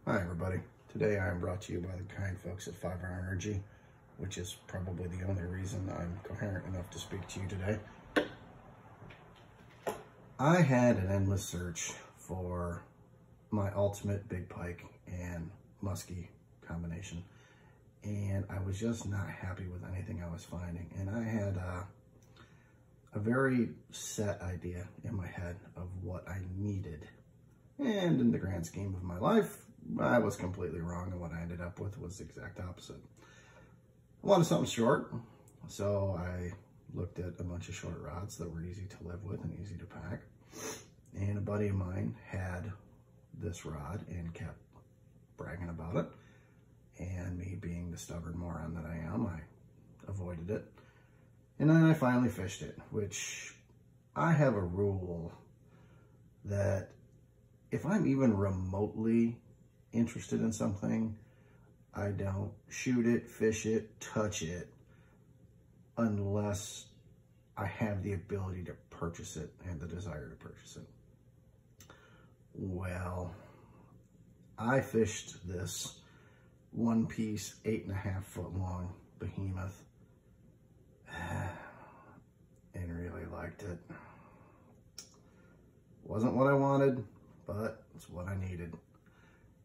Hi everybody. Today I am brought to you by the kind folks at 5 Hour Energy, which is probably the only reason I'm coherent enough to speak to you today. I had an endless search for my ultimate big pike and musky combination, and I was just not happy with anything I was finding. And I had a very set idea in my head of what I needed. And in the grand scheme of my life, I was completely wrong, and what I ended up with was the exact opposite. I wanted something short, so I looked at a bunch of short rods that were easy to live with and easy to pack. And a buddy of mine had this rod and kept bragging about it. And me being the stubborn moron that I am, I avoided it. And then I finally fished it, which I have a rule that if I'm even remotely interested in something, I don't shoot it, fish it, touch it, unless I have the ability to purchase it and the desire to purchase it. Well, I fished this one piece, 8.5 foot long behemoth and really liked it. Wasn't what I wanted, but it's what I needed.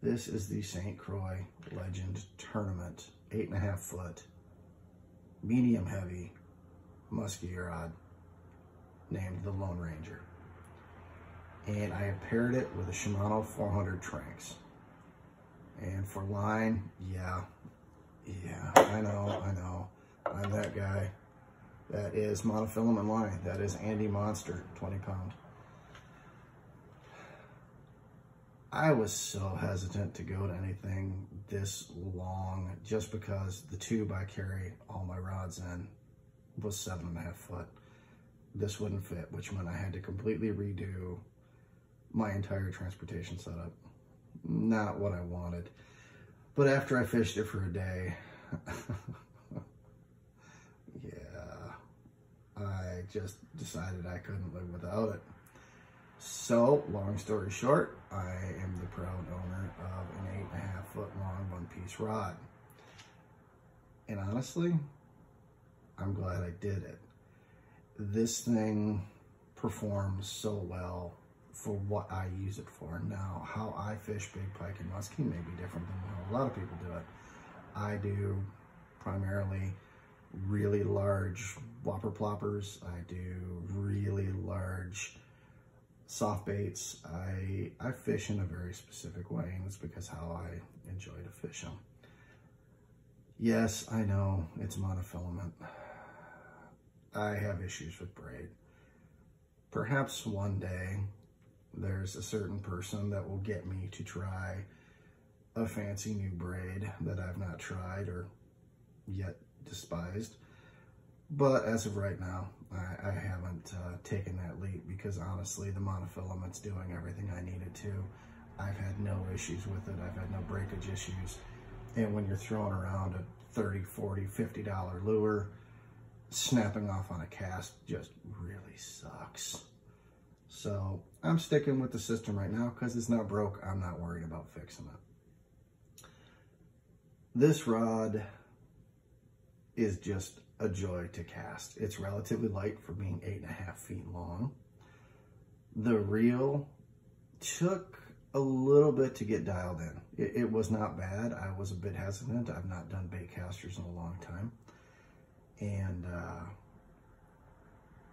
This is the St. Croix Legend Tournament 8.5 foot medium heavy musky rod named the Lone Ranger. And I have paired it with a Shimano 400 Tranx. And for line, yeah, I know. I'm that guy. That is monofilament line. That is Andy Monster, 20 pound. I was so hesitant to go to anything this long just because the tube I carry all my rods in was 7.5 foot. This wouldn't fit, which meant I had to completely redo my entire transportation setup. Not what I wanted. But after I fished it for a day, yeah, I just decided I couldn't live without it. So, long story short, I am the proud owner of an 8.5 foot long one-piece rod. And honestly, I'm glad I did it. This thing performs so well for what I use it for. Now, how I fish big pike and musky may be different than how a lot of people do it. I do primarily really large whopper ploppers. I do really large soft baits. I fish in a very specific way, and it's because how I enjoy to fish them. Yes, I know it's monofilament. I have issues with braid. Perhaps one day there's a certain person that will get me to try a fancy new braid that I've not tried or yet despised. But as of right now, I haven't taken that leap because honestly, the monofilament's doing everything I need it to. I've had no issues with it. I've had no breakage issues. And when you're throwing around a $30, $40, $50 lure, snapping off on a cast just really sucks. So I'm sticking with the system right now because it's not broke. I'm not worried about fixing it. This rod is just a joy to cast. It's relatively light for being 8.5 feet long. The reel took a little bit to get dialed in. It was not bad. I was a bit hesitant. I've not done baitcasters in a long time. And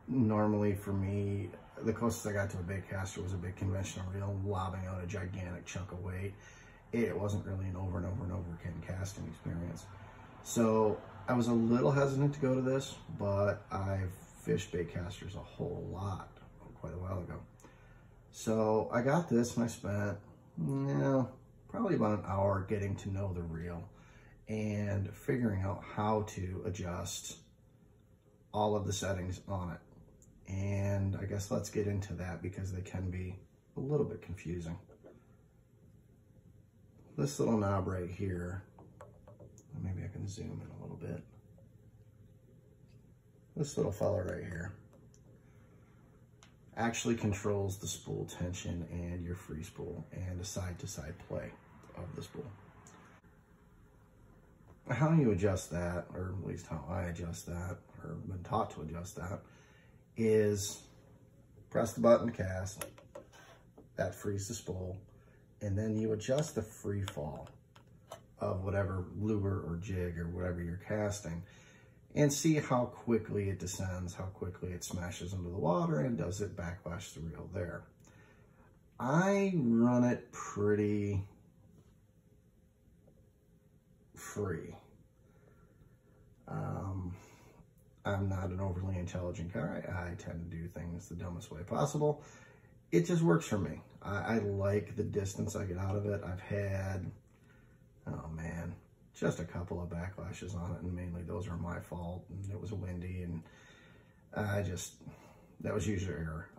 normally for me, the closest I got to a baitcaster was a big conventional reel lobbing out a gigantic chunk of weight. It wasn't really an over and over and over again casting experience. So I was a little hesitant to go to this, but I've fished baitcasters a whole lot quite a while ago. So I got this and I spent, probably about an hour getting to know the reel and figuring out how to adjust all of the settings on it. And I guess let's get into that because they can be a little bit confusing. This little knob right here, maybe I can zoom in a little bit. This little fella right here actually controls the spool tension and your free spool and a side-to-side play. of the spool. How you adjust that, or at least how I adjust that, or been taught to adjust that, is press the button to cast. That frees the spool, and then you adjust the free fall of whatever lure or jig or whatever you're casting, and see how quickly it descends, how quickly it smashes into the water, and does it backlash the reel there. I run it pretty free. I'm not an overly intelligent guy. I tend to do things the dumbest way possible. It just works for me. I like the distance I get out of it. I've had, oh man, just a couple of backlashes on it, and mainly those are my fault, and it was windy, and that was user error.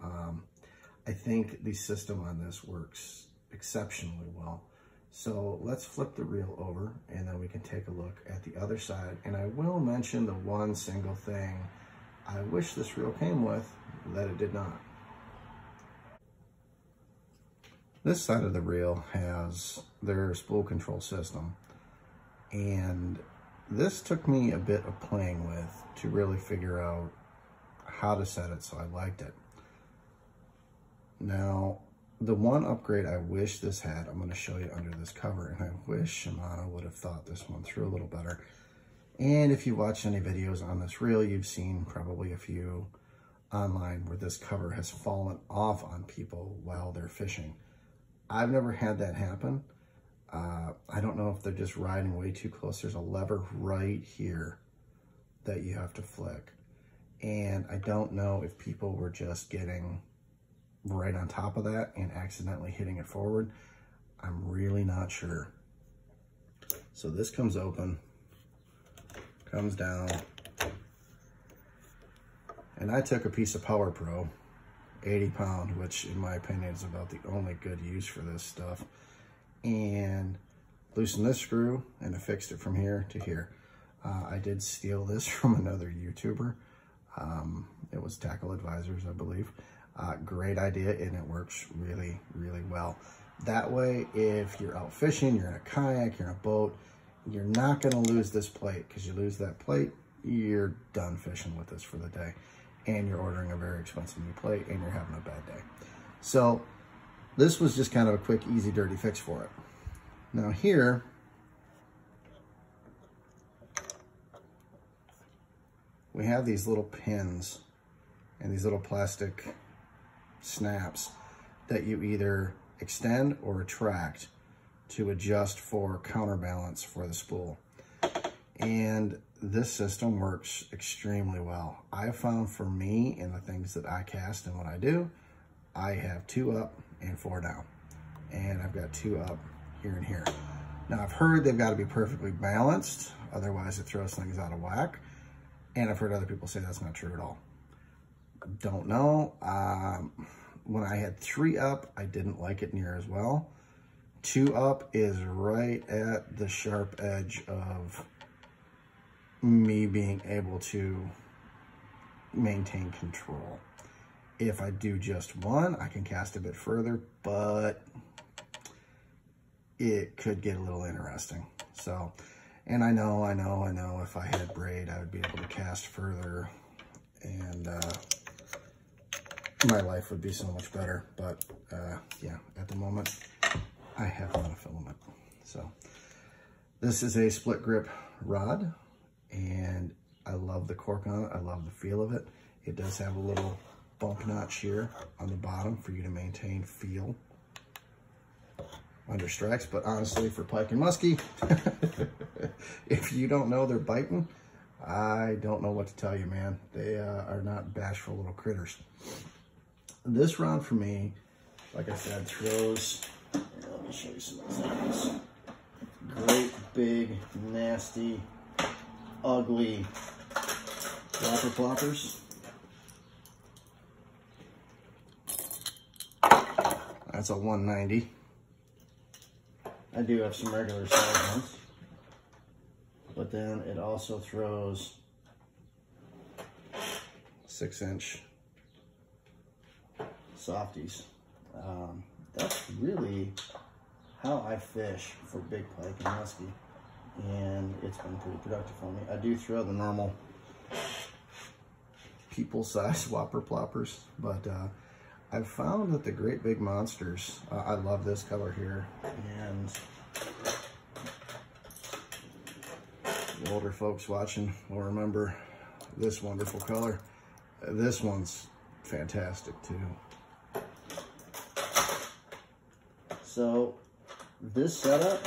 I think the system on this works exceptionally well. So let's flip the reel over, and then we can take a look at the other side. And I will mention the one single thing I wish this reel came with that it did not. This side of the reel has their spool control system, and this took me a bit of playing with to really figure out how to set it so I liked it. Now, the one upgrade I wish this had, I'm going to show you under this cover, and I wish Shimano would have thought this one through a little better. And if you watch any videos on this reel, you've seen probably a few online where this cover has fallen off on people while they're fishing. I've never had that happen. I don't know if they're just riding way too close. There's a lever right here that you have to flick. And I don't know if people were just getting right on top of that and accidentally hitting it forward. I'm really not sure. So this comes open, comes down, and I took a piece of Power Pro, 80 pound, which in my opinion is about the only good use for this stuff, and loosened this screw and I fixed it from here to here. I did steal this from another YouTuber. It was Tackle Advisors, I believe. Great idea, and it works really, really well. That way, if you're out fishing, you're in a kayak, you're in a boat, you're not gonna lose this plate, because you lose that plate, you're done fishing with this for the day. And you're ordering a very expensive new plate, and you're having a bad day. So this was just kind of a quick, easy, dirty fix for it. Now here, we have these little pins and these little plastic snaps that you either extend or retract to adjust for counterbalance for the spool. And this system works extremely well. I found for me and the things that I cast and what I do, I have 2 up and 4 down. And I've got 2 up here and here. Now I've heard they've got to be perfectly balanced, otherwise it throws things out of whack. And I've heard other people say that's not true at all. Don't know. When I had 3 up, I didn't like it near as well. 2 up is right at the sharp edge of me being able to maintain control. If I do just 1, I can cast a bit further, but it could get a little interesting. So, and I know if I had braid, I would be able to cast further, and my life would be so much better. But yeah, at the moment, I have not a filament. So this is a split grip rod, and I love the cork on it. I love the feel of it. It does have a little bump notch here on the bottom for you to maintain feel under strikes. But honestly, for pike and musky, if you don't know they're biting, I don't know what to tell you, man. They are not bashful little critters. This rod for me, like I said, throws, here, let me show you some examples. Great, big, nasty, ugly flopper ploppers. That's a 190. I do have some regular size ones, but then it also throws 6-inch softies. That's really how I fish for big pike and musky, and it's been pretty productive for me. I do throw the normal people-sized whopper ploppers, but I've found that the great big monsters, I love this color here, and the older folks watching will remember this wonderful color. This one's fantastic too. So this setup,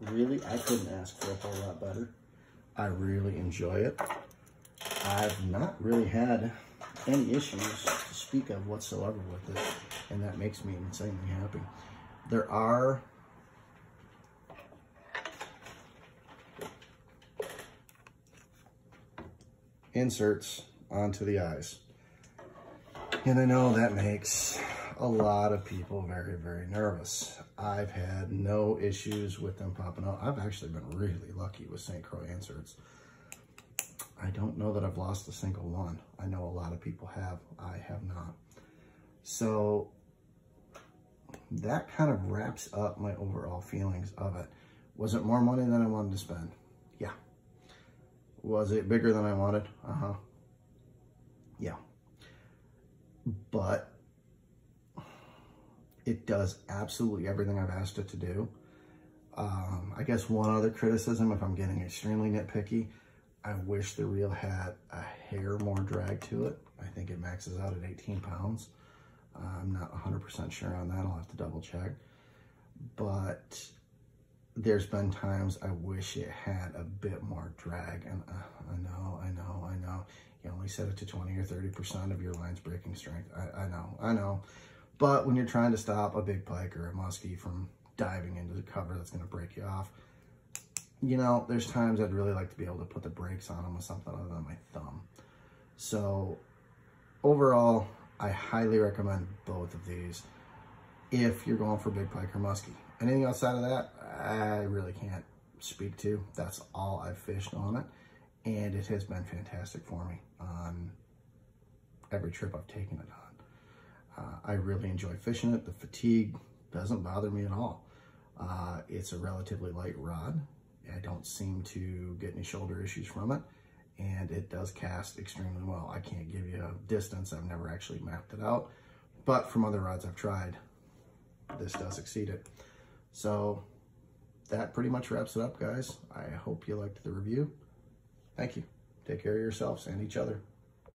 really, I couldn't ask for a whole lot better. I really enjoy it. I've not really had any issues to speak of whatsoever with it, and that makes me insanely happy. There are inserts onto the eyes, and I know that makes a lot of people very, very nervous. I've had no issues with them popping out. I've actually been really lucky with St. Croix inserts. I don't know that I've lost a single one. I know a lot of people have. I have not. So that kind of wraps up my overall feelings of it. Was it more money than I wanted to spend? Yeah. Was it bigger than I wanted? Uh-huh. Yeah. But it does absolutely everything I've asked it to do. I guess one other criticism, if I'm getting extremely nitpicky, I wish the reel had a hair more drag to it. I think it maxes out at 18 pounds. I'm not 100% sure on that. I'll have to double check. But there's been times I wish it had a bit more drag. And I know. You only set it to 20 or 30% of your line's breaking strength. I know. But when you're trying to stop a big pike or a muskie from diving into the cover that's going to break you off, you know, there's times I'd really like to be able to put the brakes on them with something other than my thumb. So overall, I highly recommend both of these if you're going for big pike or muskie. Anything outside of that, I really can't speak to. That's all I've fished on it, and it has been fantastic for me on every trip I've taken it on. I really enjoy fishing it. The fatigue doesn't bother me at all. It's a relatively light rod. I don't seem to get any shoulder issues from it, and it does cast extremely well. I can't give you a distance. I've never actually mapped it out, but from other rods I've tried, this does exceed it. So that pretty much wraps it up, guys. I hope you liked the review. Thank you. Take care of yourselves and each other.